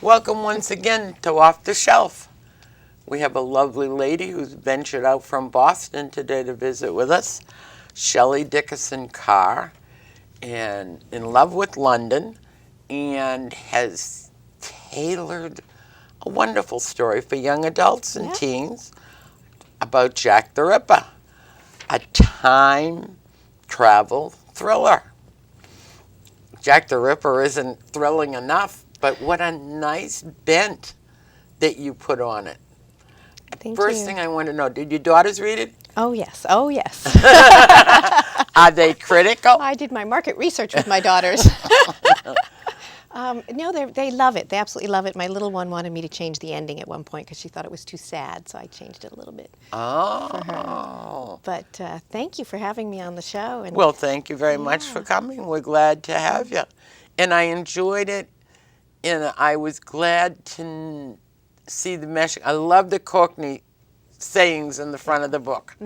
Welcome once again to Off the Shelf. We have a lovely lady who's ventured out from Boston today to visit with us, Shelly Dickson Carr, and in love with London, and has tailored a wonderful story for young adults and teens about Jack the Ripper, a time travel thriller. Jack the Ripper isn't thrilling enough, but what a nice bent that you put on it. Thank First you. thing I want to know, did your daughters read it? Oh, yes. Oh, yes. Are they critical? I did my market research with my daughters. No, they love it. They absolutely love it. My little one wanted me to change the ending at one point because she thought it was too sad, so I changed it a little bit for her. Oh. But thank you for having me on the show. And Well, thank you very much for coming. We're glad to have you. And I enjoyed it, and I was glad to see the mesh. I love the Cockney sayings in the front of the book.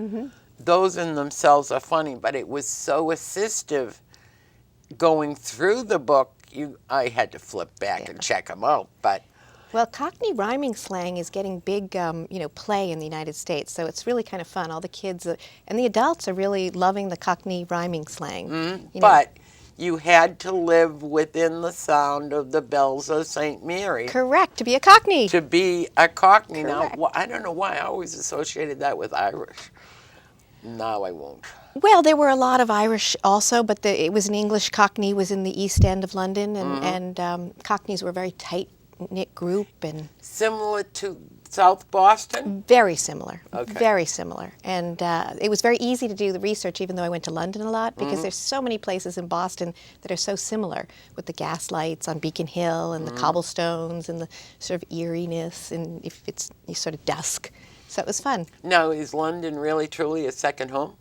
Those in themselves are funny, but it was so assistive going through the book. I had to flip back and check them out, but well, Cockney rhyming slang is getting big, play in the United States. So it's really kind of fun. All the kids and the adults are really loving the Cockney rhyming slang. You know. but you had to live within the sound of the bells of St. Mary Correct, to be a Cockney. to be a Cockney. Correct. Now, I don't know why I always associated that with Irish. Now I won't. Well, there were a lot of Irish also, but it was an English. Cockney was in the East End of London, and Cockneys were a very tight-knit group and Similar to South Boston? very similar. Okay. Very similar. And it was very easy to do the research, even though I went to London a lot, because there's so many places in Boston that are so similar, with the gas lights on Beacon Hill and the cobblestones and the sort of eeriness, and if it's sort of dusk. So it was fun. Now, is London really truly a second home?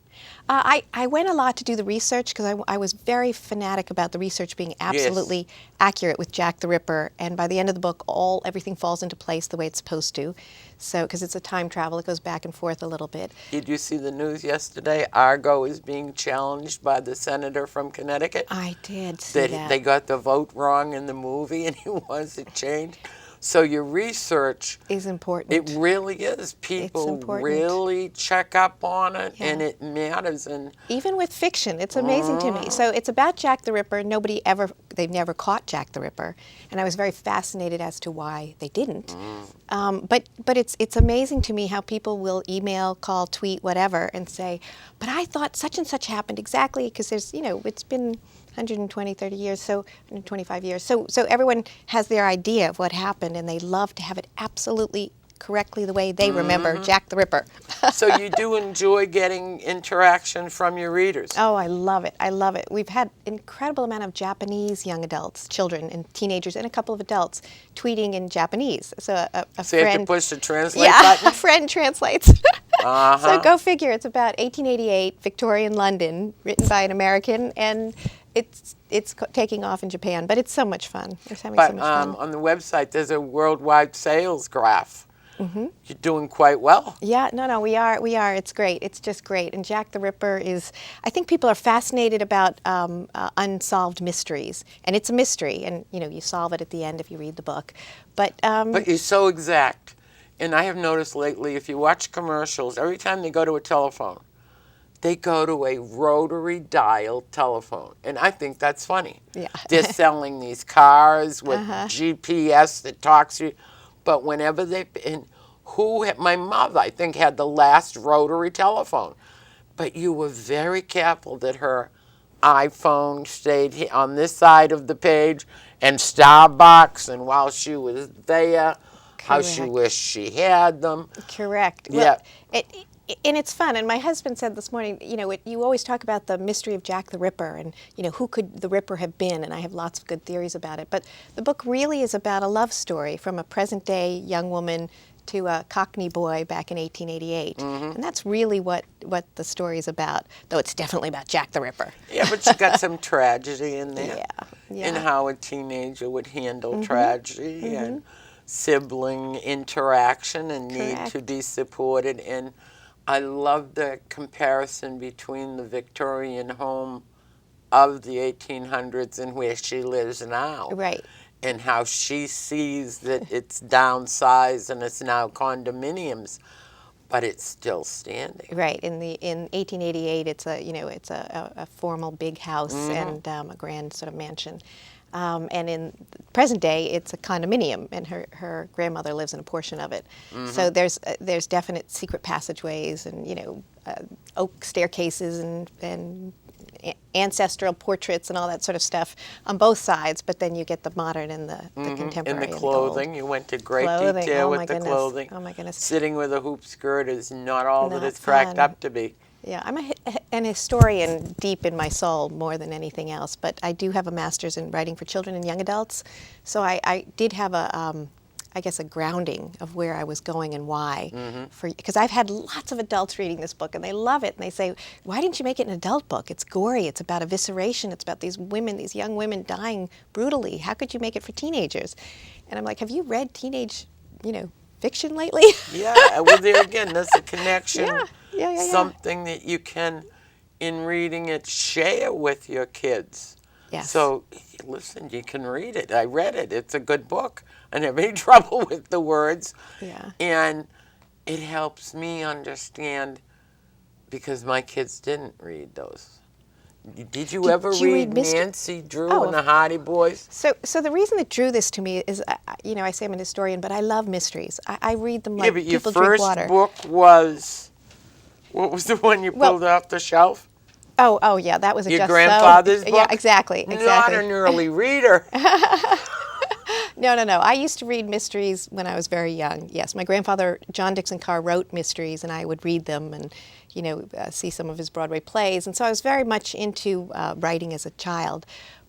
I went a lot to do the research because I was very fanatic about the research being absolutely accurate with Jack the Ripper, and by the end of the book, everything falls into place the way it's supposed to. So, because it's a time travel, it goes back and forth a little bit. Did you see the news yesterday? Argo is being challenged by the senator from Connecticut. I did see that. They got the vote wrong in the movie, and he wants it changed. So your research is important. It really is. People really check up on it, and it matters. And even with fiction, it's amazing to me. So it's about Jack the Ripper. They've never caught Jack the Ripper, and I was very fascinated as to why they didn't. But it's amazing to me how people will email, call, tweet, whatever, and say, "But I thought such and such happened exactly," because there's it's been 120, 30 years, so 125 years. So everyone has their idea of what happened, and they love to have it absolutely correctly the way they remember Jack the Ripper. So you do enjoy getting interaction from your readers? Oh, I love it. I love it. We've had an incredible amount of Japanese young adults, children and teenagers, and a couple of adults tweeting in Japanese. So a So friend... you have to push the translate button? a friend translates. So go figure. It's about 1888, Victorian London, written by an American, and it's taking off in Japan, but it's so much fun. It's having so much fun. On the website, there's a worldwide sales graph. You're doing quite well. Yeah, no, we are. It's great. It's just great. And Jack the Ripper is, I think people are fascinated about unsolved mysteries. And it's a mystery, and you solve it at the end if you read the book. But you're so exact. And I have noticed lately, if you watch commercials, every time they go to a telephone, they go to a rotary dial telephone. And I think that's funny. Yeah. They're selling these cars with GPS that talks to you. But whenever my mother, I think, had the last rotary telephone. But you were very careful that her iPhone stayed on this side of the page, and Starbucks, and while she was there, how she wished she had them. Correct. Yeah. Well, and it's fun. And my husband said this morning, you always talk about the mystery of Jack the Ripper and, who could the Ripper have been? And I have lots of good theories about it. But the book really is about a love story from a present-day young woman to a Cockney boy back in 1888. And that's really what the story is about, though it's definitely about Jack the Ripper. Yeah, but you got some tragedy in there. Yeah. And how a teenager would handle tragedy and sibling interaction and need to be supported. And I love the comparison between the Victorian home of the 1800s and where she lives now. Right. and how she sees that it's downsized and it's now condominiums, but it's still standing. Right. In 1888, it's a formal big house and a grand sort of mansion. And in present day, it's a condominium, and her grandmother lives in a portion of it. So there's definite secret passageways and oak staircases and ancestral portraits and all that sort of stuff on both sides. But then you get the modern and the contemporary. And the clothing, you went to great Clothing. detail Oh, with my the goodness. clothing. Oh my goodness. Sitting with a hoop skirt is not all that Not it's cracked fun. up to be. Yeah, I'm an historian deep in my soul more than anything else, but I do have a master's in writing for children and young adults. So I did have I guess, a grounding of where I was going and why. Because I've had lots of adults reading this book, and they love it, and they say, why didn't you make it an adult book? It's gory, it's about evisceration, it's about these women, these young women dying brutally. How could you make it for teenagers? And I'm like, have you read teenage, fiction lately? Yeah, well, there again, there's a connection. Yeah. Something that you can, in reading it, share with your kids. Yes. So, listen, you can read it. I read it. It's a good book. I didn't have any trouble with the words. Yeah. And it helps me understand, because my kids didn't read those. Did you ever you read read Nancy Drew Oh. and the Hardy Boys? So the reason that drew this to me is, I say I'm an historian, but I love mysteries. I read them like Yeah, but your people drink first water. book was, what was the one you Well- pulled off the shelf? Oh, yeah, that was a Your just grandfather's so, book? Yeah, exactly. Not an early reader. No. I used to read mysteries when I was very young. Yes, my grandfather, John Dickson Carr, wrote mysteries, and I would read them and, see some of his Broadway plays. And so I was very much into writing as a child.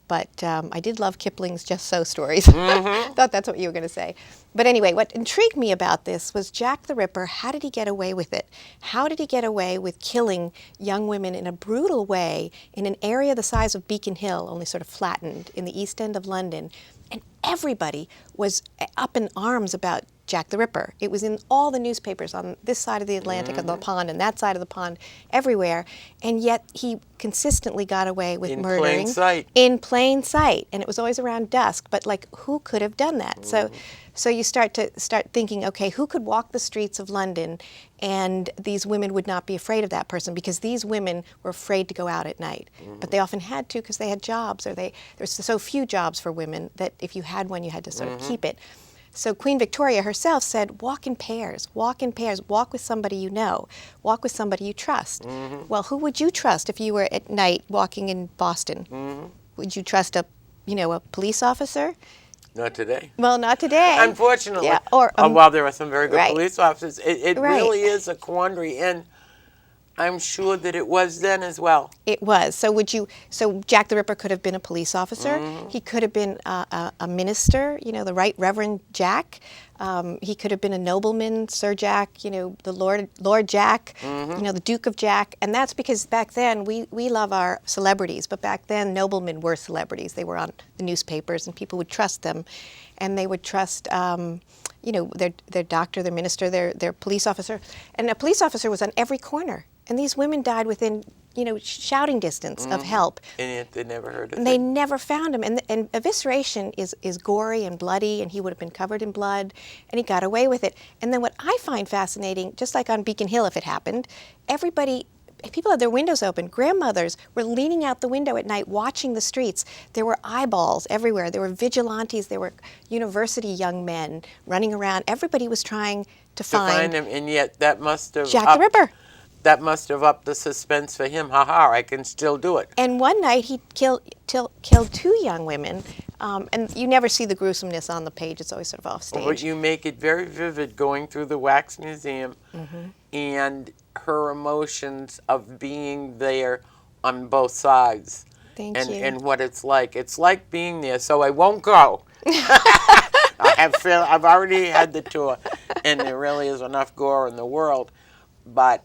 But I did love Kipling's Just So stories. Thought that's what you were going to say. But anyway, what intrigued me about this was Jack the Ripper. How did he get away with it? How did he get away with killing young women in a brutal way in an area the size of Beacon Hill, only sort of flattened, in the East End of London? And everybody was up in arms about Jack the Ripper. It was in all the newspapers on this side of the Atlantic, on the pond, and that side of the pond, everywhere. And yet he consistently got away with In murdering. plain sight. In plain sight. And it was always around dusk. But, who could have done that? So you start thinking, okay, who could walk the streets of London and these women would not be afraid of that person, because these women were afraid to go out at night. But they often had to because they had jobs, or there's so few jobs for women that if you had one, you had to sort of keep it. So Queen Victoria herself said, walk in pairs, walk with somebody you know, walk with somebody you trust. Well, who would you trust if you were at night walking in Boston? Would you trust a police officer? Not today. Well, not today. Unfortunately. Yeah, or, while there are some very good right. police officers, it Right. really is a quandary, and I'm sure that it was then as well. It was. So Jack the Ripper could have been a police officer. He could have been a minister, the Right Reverend Jack. He could have been a nobleman, Sir Jack, the Lord Jack, the Duke of Jack. And that's because back then we love our celebrities, but back then noblemen were celebrities. They were on the newspapers and people would trust them. And they would trust their doctor, their minister, their police officer. And a police officer was on every corner. And these women died within, shouting distance of help. And yet they never heard of And they never found him. And evisceration is gory and bloody, and he would have been covered in blood, and he got away with it. And then what I find fascinating, just like on Beacon Hill if it happened, people had their windows open. Grandmothers were leaning out the window at night watching the streets. There were eyeballs everywhere. There were vigilantes. There were university young men running around. Everybody was trying to find him, and yet that must have Jack the Ripper. That must have upped the suspense for him. Ha, I can still do it. And one night he killed two young women, and you never see the gruesomeness on the page. It's always sort of off stage. But you make it very vivid going through the wax museum and her emotions of being there on both sides. Thank you. And what it's like. It's like being there, so I won't go. I've already had the tour, and there really is enough gore in the world. But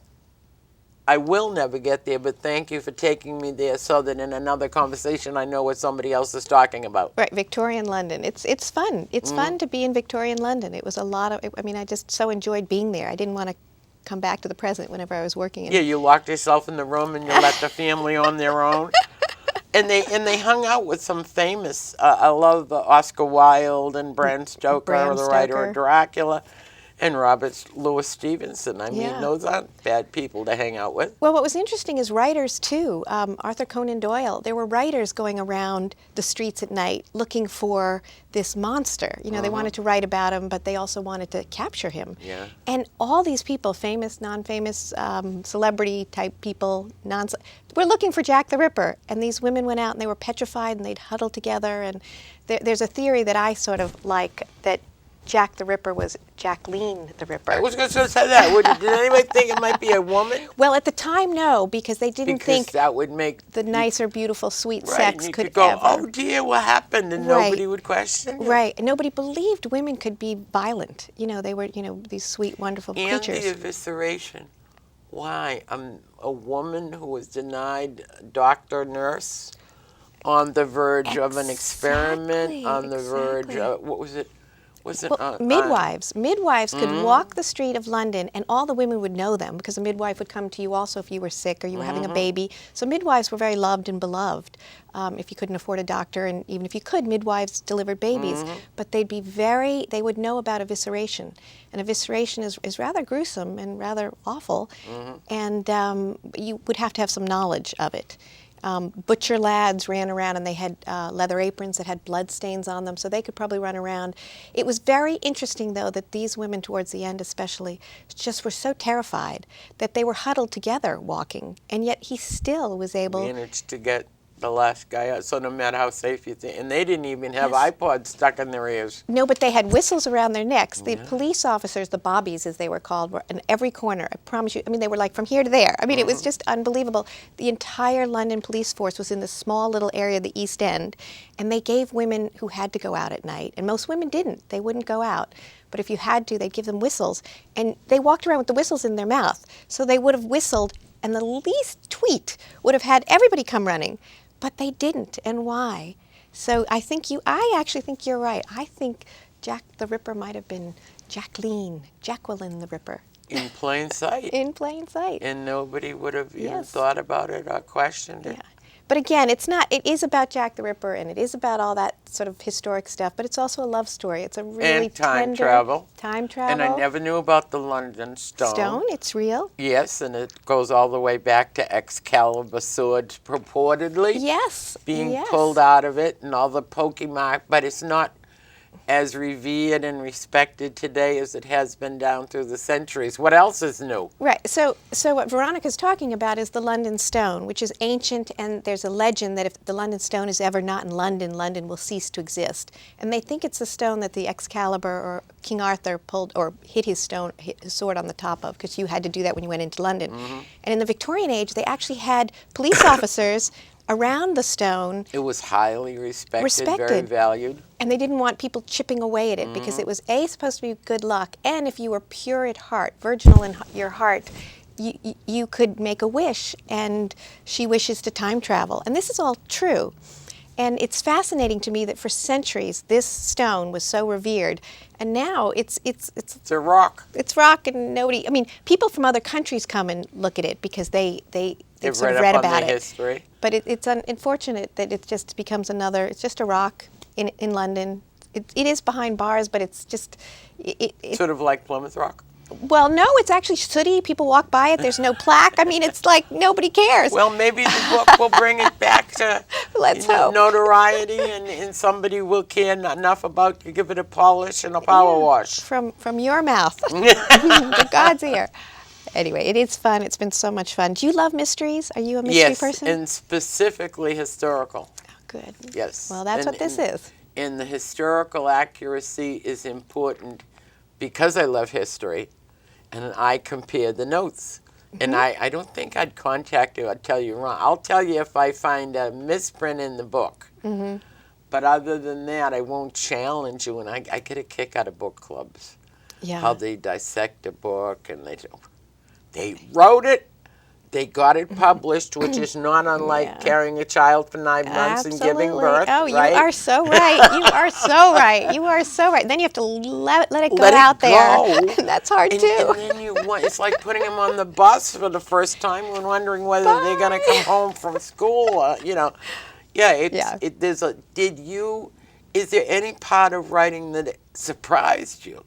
I will never get there, but thank you for taking me there so that in another conversation I know what somebody else is talking about. Right, Victorian London. It's fun. It's fun to be in Victorian London. It was a lot of, I just so enjoyed being there. I didn't want to come back to the present whenever I was working in Yeah, you locked yourself in the room and you let the family on their own. And they hung out with some famous. I love Oscar Wilde and Bram Stoker, Bram the writer Stoker. of Dracula, and Robert Louis Stevenson. I mean, Yeah. those aren't bad people to hang out with. Well, what was interesting is writers, too. Arthur Conan Doyle, there were writers going around the streets at night looking for this monster. You know, they wanted to write about him, but they also wanted to capture him. Yeah. And all these people, famous, non-famous, celebrity-type people, were looking for Jack the Ripper. And these women went out and they were petrified and they'd huddle together. And there's a theory that I sort of like, that Jack the Ripper was Jacqueline the Ripper. I was going to say that. Did anybody think it might be a woman? Well, at the time, no, because they didn't Because think that would make the nicer, beautiful, sweet right, sex you could go, ever. oh dear, what happened? And Right. nobody would question you. Right. And nobody believed women could be violent. You know, they were, these sweet, wonderful And creatures. the evisceration. Why? A woman who was denied doctor, nurse, on the verge of an experiment, on the verge exactly. of, what was it? Was it Well, midwives. Midwives could walk the street of London, and all the women would know them because a midwife would come to you also if you were sick or you were having a baby. So midwives were very loved and beloved. If you couldn't afford a doctor, and even if you could, midwives delivered babies. But they would know about evisceration. And evisceration is rather gruesome and rather awful, and you would have to have some knowledge of it. Butcher lads ran around and they had leather aprons that had blood stains on them, so they could probably run around. It was very interesting, though, that these women, towards the end especially, just were so terrified that they were huddled together walking, and yet he still was able... managed to get the last guy out. So no matter how safe you think, and they didn't even have Yes. iPods stuck in their ears. No, but they had whistles around their necks. The police officers, the bobbies as they were called, were in every corner. I promise you. I mean, they were like from here to there. I mean, it was just unbelievable. The entire London police force was in this small little area of the East End, and they gave women who had to go out at night, and most women didn't. They wouldn't go out. But if you had to, they'd give them whistles. And they walked around with the whistles in their mouth. So they would have whistled, and the least tweet would have had everybody come running. But they didn't, and why? So I actually think you're right. I think Jack the Ripper might have been Jacqueline the Ripper. In plain sight. In plain sight. And nobody would have even Yes. thought about it or questioned it. Yeah. But again, it is about Jack the Ripper, and it is about all that sort of historic stuff, but it's also a love story. It's a really And time tender... travel. Time travel. And I never knew about the London Stone. Stone, it's real. Yes, and it goes all the way back to Excalibur swords, purportedly. Yes. Being yes. pulled out of it and all the Pokemon, but it's not as revered and respected today as it has been down through the centuries. What else is new? Right. So what Veronica's talking about is the London Stone, which is ancient, and there's a legend that if the London Stone is ever not in London, London will cease to exist. And they think it's the stone that the Excalibur or King Arthur pulled or hit his sword on the top of, because you had to do that when you went into London. And in the Victorian age, they actually had police officers around the stone. It was highly respected, very valued. And they didn't want people chipping away at it because it was supposed to be good luck, and if you were pure at heart, virginal in your heart, you could make a wish, and she wishes to time travel. And this is all true. And it's fascinating to me that for centuries this stone was so revered, and now it's a rock. It's rock, and nobody. I mean, people from other countries come and look at it because they've sort of read about it. History. But it's unfortunate that it just becomes another. It's just a rock in London. It is behind bars, but it's just Sort of like Plymouth Rock. Well, no, it's actually sooty. People walk by it. There's no plaque. I mean, it's like nobody cares. Well, maybe the book will bring it back to Let's hope. notoriety, and somebody will care enough about to give it a polish and a power wash. From your mouth, to God's ear. Anyway, it is fun. It's been so much fun. Do you love mysteries? Are you a mystery person? Yes, and specifically historical. Oh, good. Yes. Well, that's what this is. And the historical accuracy is important because I love history, and I compare the notes. And I don't think I'd contact you. I'd tell you wrong. I'll tell you if I find a misprint in the book. But other than that, I won't challenge you. And I get a kick out of book clubs. Yeah. How they dissect a book, and they wrote it. They got it published, which is not unlike carrying a child for 9 months and giving birth. Oh, right? you are so right. You are so right. You are so right. Then you have to let it go out there. And that's hard too. And then it's like putting them on the bus for the first time and wondering whether they're going to come home from school. Yeah, Yeah. is there any part of writing that surprised you?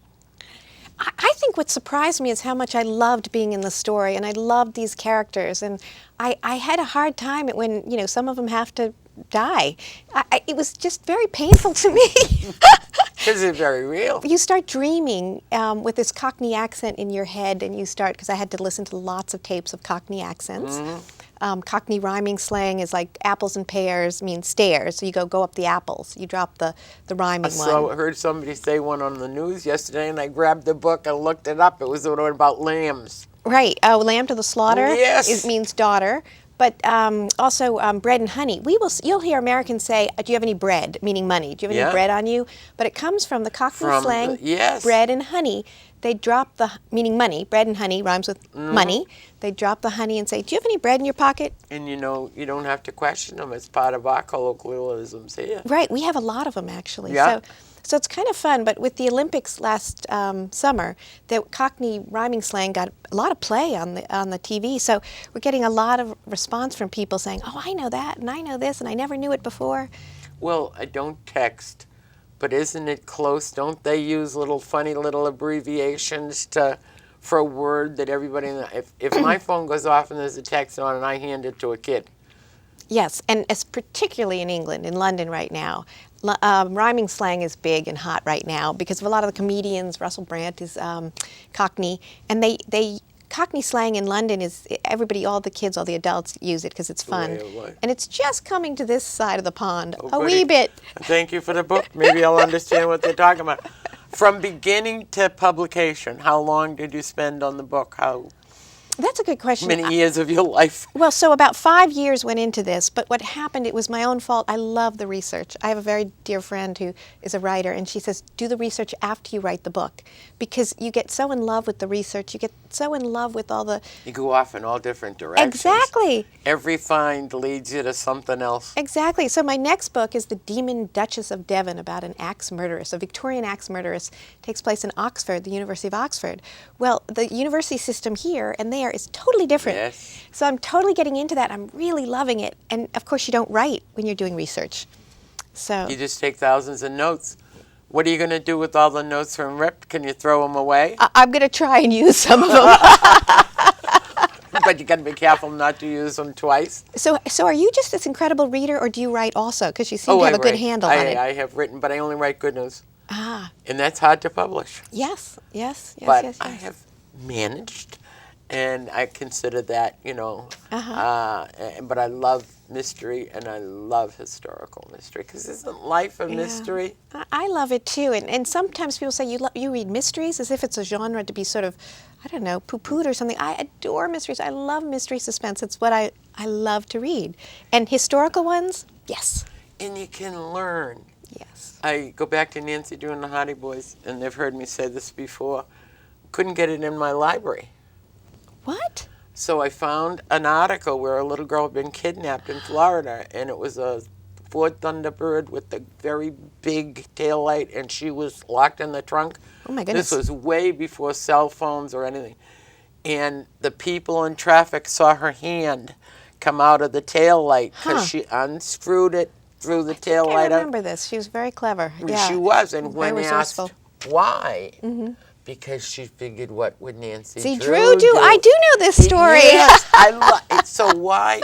I think what surprised me is how much I loved being in the story, and I loved these characters, and I had a hard time when, some of them have to die. It was just very painful to me. Because it's very real. You start dreaming with this Cockney accent in your head, and because I had to listen to lots of tapes of Cockney accents. Cockney rhyming slang is like apples and pears means stairs. So you go up the apples. You drop the rhyming one. I heard somebody say one on the news yesterday, and I grabbed the book and looked it up. It was the one about lambs. Right. Oh, lamb to the slaughter. Yes. It means daughter. But also bread and honey. You'll hear Americans say, "Do you have any bread?" Meaning money. Do you have any bread on you? But it comes from the Cockney slang. Yes. Bread and honey. They drop meaning money. Bread and honey rhymes with money. They drop the honey and say, "Do you have any bread in your pocket?" And you don't have to question them. It's part of our colloquialisms here. Right. We have a lot of them actually. Yeah. So it's kind of fun, but with the Olympics last summer, the Cockney rhyming slang got a lot of play on the TV. So we're getting a lot of response from people saying, "Oh, I know that, and I know this, and I never knew it before." Well, I don't text, but isn't it close? Don't they use funny little abbreviations for a word that everybody? If my phone goes off and there's a text on, and I hand it to a kid. Yes, and it's particularly in England, in London right now. Rhyming slang is big and hot right now because of a lot of the comedians. Russell Brand is Cockney, and Cockney slang in London is everybody, all the kids, all the adults use it because it's fun. And it's just coming to this side of the pond a wee bit. Thank you for the book. Maybe I'll understand what they're talking about. From beginning to publication, how long did you spend on the book? That's a good question. Many years of your life? Well, so about 5 years went into this, but what happened, it was my own fault. I love the research. I have a very dear friend who is a writer, and she says, do the research after you write the book, because you get so in love with the research, you get so in love with all the... You go off in all different directions. Exactly. Every find leads you to something else. Exactly. So my next book is The Demon Duchess of Devon, about an axe murderess, a Victorian axe murderess. It takes place in Oxford, the University of Oxford. Well, the university system here and there is totally different. Yes. So I'm totally getting into that. I'm really loving it. And of course you don't write when you're doing research. So you just take thousands of notes. What are you going to do with all the notes from Rip? Can you throw them away? I'm going to try and use some of them. But you got to be careful not to use them twice. So are you just this incredible reader, or do you write also? Because you seem to have a good handle on it. I have written, but I only write good news. Ah. And that's hard to publish. Yes. But I have managed, and I consider that, but I love mystery, and I love historical mystery, because isn't life a mystery? I love it too, and sometimes people say you read mysteries as if it's a genre to be sort of, I don't know, poo-pooed or something. I adore mysteries. I love mystery suspense. It's what I love to read. And historical ones, yes. And you can learn. Yes. I go back to Nancy doing the Hardy Boys, and they've heard me say this before. Couldn't get it in my library. What? So I found an article where a little girl had been kidnapped in Florida, and it was a Ford Thunderbird with a very big taillight, and she was locked in the trunk. Oh my goodness. This was way before cell phones or anything. And the people in traffic saw her hand come out of the taillight because she unscrewed it through the taillight. I remember this. She was very clever. Yeah. She was, and when very asked resourceful. why, because she figured, what would Nancy See, Drew do? I do know this story. Yes, I love it. So why,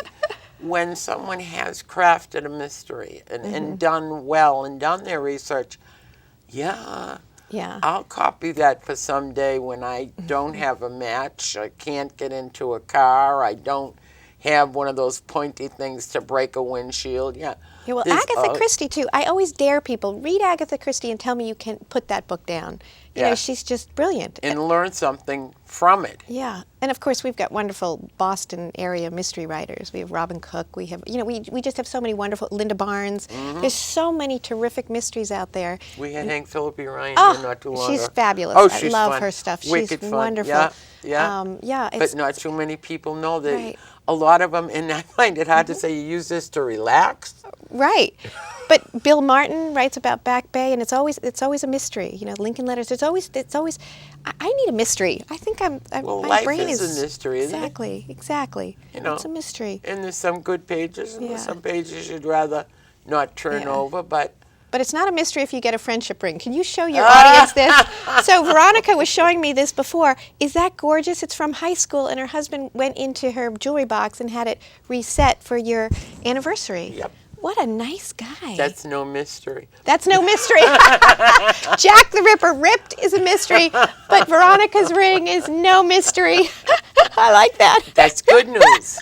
when someone has crafted a mystery and done well and done their research, I'll copy that for someday when I don't have a match, I can't get into a car, I don't have one of those pointy things to break a windshield. Yeah, well, Agatha Christie, too. I always dare people, read Agatha Christie and tell me you can put that book down. You know, she's just brilliant. And learn something from it. Yeah. And, of course, we've got wonderful Boston area mystery writers. We have Robin Cook. We have, we just have so many wonderful, Linda Barnes. There's so many terrific mysteries out there. We had Hank Philippi Ryan here not too long ago. She's fabulous. Oh, she's I love fun. her stuff. Wicked she's fun. Wonderful. Yeah. But not too many people know that. Right. A lot of them, and I find it hard to say, you use this to relax. Right. But Bill Martin writes about Back Bay, and it's always a mystery. You know, Lincoln Letters. It's always. I need a mystery. I think Well, my life brain is a mystery, isn't it? Exactly. You know, It's a mystery. And there's some good pages, and Yeah. there's some pages you'd rather not turn Yeah. over, but. But it's not a mystery if you get a friendship ring. Can you show your audience this? So Veronica was showing me this before. Is that gorgeous? It's from high school, and her husband went into her jewelry box and had it reset for your anniversary. Yep. What a nice guy. That's no mystery. That's no mystery. Jack the Ripper ripped is a mystery, but Veronica's ring is no mystery. I like that. That's good news.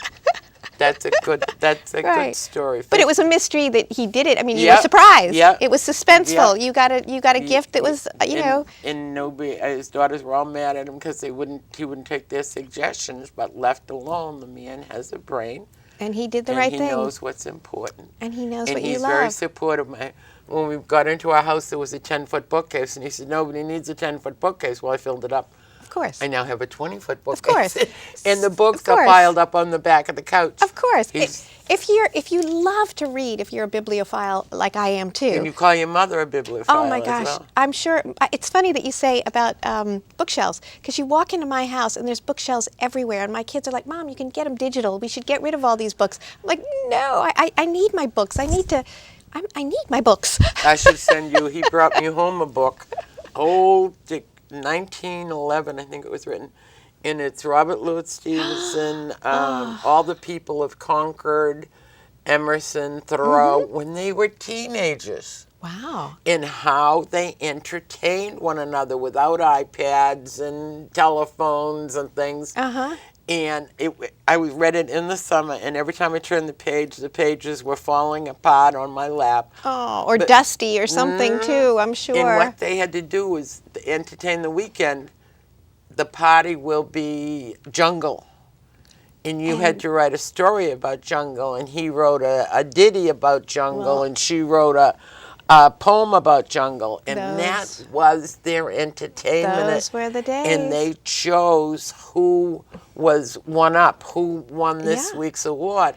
That's a good Right. story. But it was a mystery that he did it. I mean, you Yep. were surprised. Yep. It was suspenseful. Yep. You got a gift that was, And nobody, his daughters were all mad at him because he wouldn't take their suggestions. But left alone, the man has a brain, and he did the and right he thing. knows what's important. And he knows And what you he's love. very supportive. When we got into our house, there was a 10-foot bookcase, and he said, "Nobody needs a 10-foot bookcase." Well, I filled it up. Of course. I now have a 20-foot bookcase. Of course. And the books Of are course. piled up on the back of the couch. Of course. He's- If you love to read, if you're a bibliophile like I am too. And you call your mother a bibliophile Oh my as gosh, well. I'm sure. It's funny that you say about bookshelves, because you walk into my house and there's bookshelves everywhere, and my kids are like, "Mom, you can get them digital. We should get rid of all these books." I'm like, "No, I need my books. I need my books." I should send you, he brought me home a book, old 1911, I think it was written, and it's Robert Louis Stevenson, all the people of Concord, Emerson, Thoreau, when they were teenagers, Wow. and how they entertained one another without iPads and telephones and things. Uh-huh. And I read it in the summer, and every time I turned the pages were falling apart on my lap. Oh, or dusty or something too, I'm sure. And what they had to do was to entertain the weekend. The party will be jungle. And you had to write a story about jungle, and he wrote a ditty about jungle, Well- and she wrote a poem about jungle. And that was their entertainment. Those were the days. And they chose who was one up, who won this Yeah. week's award.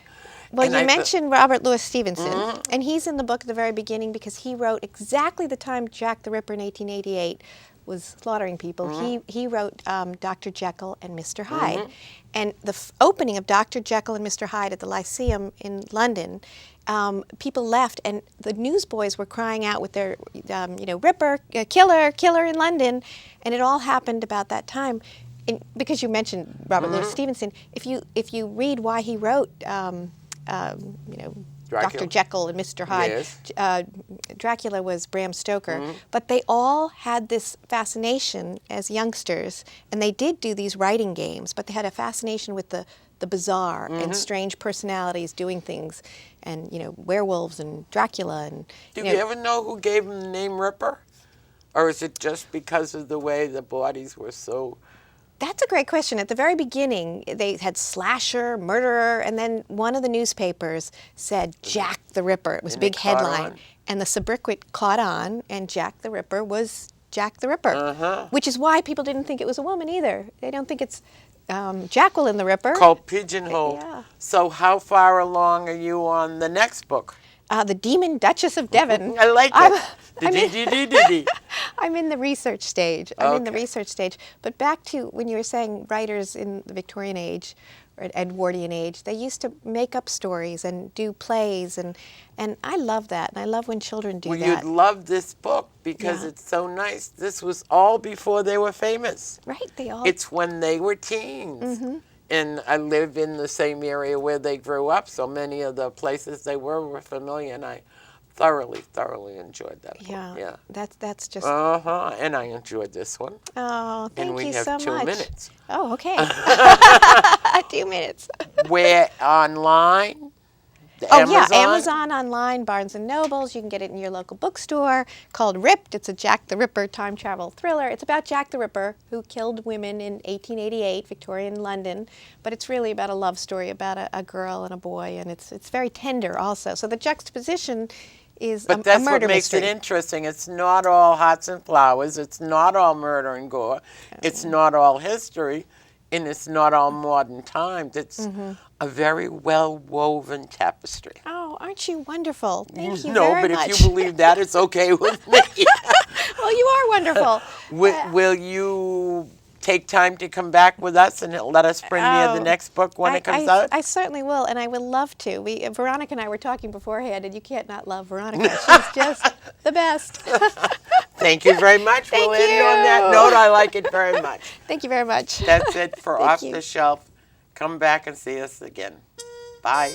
Well, And you I thought- mentioned Robert Louis Stevenson, and he's in the book at the very beginning because he wrote exactly the time Jack the Ripper in 1888 was slaughtering people. He wrote Dr. Jekyll and Mr. Hyde. And the opening of Dr. Jekyll and Mr. Hyde at the Lyceum in London, people left, and the newsboys were crying out with their, Ripper, killer in London, and it all happened about that time. And because you mentioned Robert Louis Stevenson, if you read why he wrote, Dr. Jekyll and Mr. Hyde, Yes. Dracula was Bram Stoker, but they all had this fascination as youngsters, and they did do these writing games, but they had a fascination with the bizarre and strange personalities doing things, and werewolves and Dracula and. Do you ever know who gave him the name Ripper? Or is it just because of the way the bodies were so... That's a great question. At the very beginning, they had slasher, murderer, and then one of the newspapers said Jack the Ripper. It was a And big it caught headline. on. And the sobriquet caught on, and Jack the Ripper was Jack the Ripper, which is why people didn't think it was a woman either. They don't think it's Jacqueline the Ripper. Called Pigeonhole. Yeah. So how far along are you on the next book? The Demon Duchess of Devon. I like it. I'm in the research stage. I'm in the Okay. research stage. But back to when you were saying writers in the Victorian age or Edwardian age, they used to make up stories and do plays, and I love that. And I love when children do Well, that. you'd love this book because Yeah. it's so nice. This was all before they were famous. Right? They all. It's when they were teens. And I live in the same area where they grew up, so many of the places they were familiar, and I thoroughly enjoyed that book. yeah. That's just. And I enjoyed this one. Oh, thank And we you have so 2 much. minutes. Oh, okay. 2 minutes. Where online? Oh, yeah, Amazon online, Barnes & Nobles. You can get it in your local bookstore. Called Ripped. It's a Jack the Ripper time travel thriller. It's about Jack the Ripper, who killed women in 1888, Victorian London. But it's really about a love story about a girl and a boy, and it's very tender also. So the juxtaposition is But a that's murder what makes mystery. it interesting. It's not all hearts and flowers. It's not all murder and gore. It's not all history. And it's not all modern times. It's a very well-woven tapestry. Oh, Oh, aren't you wonderful? Thank you No, very but much. if you believe that, it's okay with me. Well, you are wonderful. Will you take time to come back with us and let us bring you the next book when it comes out? I certainly will, and I would love to. Veronica and I were talking beforehand, and you can't not love Veronica. She's just the best. Thank you very much. Thank We'll end on that note. I like it very much. Thank you very much. That's it for Thank Off you. the Shelf. Come back and see us again. Bye.